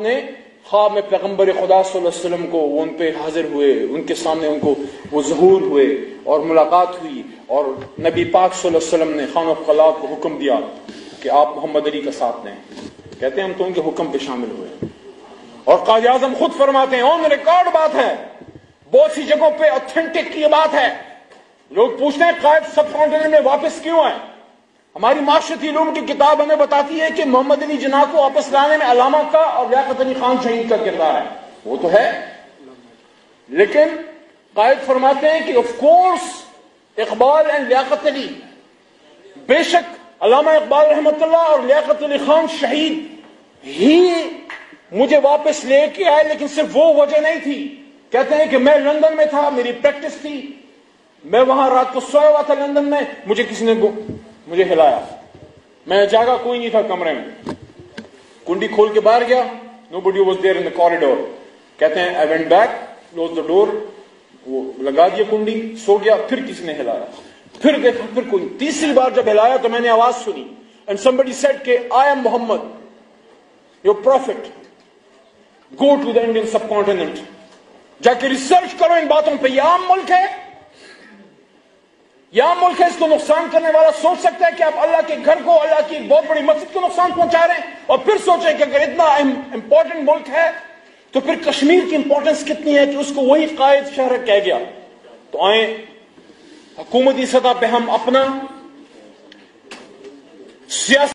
نے خواب میں پیغمبر خدا صلی اللہ علیہ وسلم کو وہ ان پہ حاضر ہوئے، ان کے سامنے ان کو وہ ظہور ہوئے اور ملاقات ہوئی، اور نبی پاک صلی اللہ علیہ وسلم نے خانہ خلا کو حکم دیا کہ آپ محمد علی کا ساتھ لیں۔ کہتے ہیں ہم تو ان کے حکم پہ شامل ہوئے، اور قائد اعظم خود فرماتے ہیں آن ریکارڈ بات ہے، بہت سی جگہوں پہ اوتھینٹک یہ بات ہے۔ لوگ پوچھتے ہیں قائد سب کانٹیننٹ میں واپس کیوں آئے؟ ہماری معاشرتی علوم کی کتاب ہمیں بتاتی ہے کہ محمد علی جناح کو واپس لانے میں علامہ کا اور لیاقت علی خان شہید کا کردار ہے، وہ تو ہے، لیکن قائد فرماتے ہیں کہ of course Iqbal and Liaquat Ali, بے شک علامہ اقبال رحمۃ اللہ اور لیاقت علی خان شہید ہی مجھے واپس لے کے آئے، لیکن صرف وہ وجہ نہیں تھی۔ کہتے ہیں کہ میں لندن میں تھا، میری پریکٹس تھی، میں وہاں رات کو سویا ہوا تھا لندن میں، مجھے کسی نے مجھے ہلایا، میں جاگا، کوئی نہیں تھا کمرے میں، کنڈی کھول کے باہر گیا، nobody was there in the corridor۔ کہتے ہیں I went back, closed the door، وہ لگا دیا کنڈی، سو گیا، پھر کسی نے ہلایا، پھر دیکھا، پھر کوئی، تیسری بار جب ہلایا تو میں نے آواز سنی and somebody said کہ I am Muhammad, your prophet, go to the Indian subcontinent، جا کے ریسرچ کرو ان باتوں پہ، یہ عام ملک ہے، یہ عام ملک ہے، اس کو نقصان کرنے والا سوچ سکتا ہے کہ آپ اللہ کے گھر کو، اللہ کی ایک بہت بڑی مسجد کو نقصان پہنچا رہے ہیں، اور پھر سوچیں کہ اگر اتنا امپورٹنٹ ملک ہے تو پھر کشمیر کی امپورٹنس کتنی ہے کہ اس کو وہی قائد شہر کہہ گیا۔ تو آئیں حکومتی سطح پہ ہم اپنا سیاسی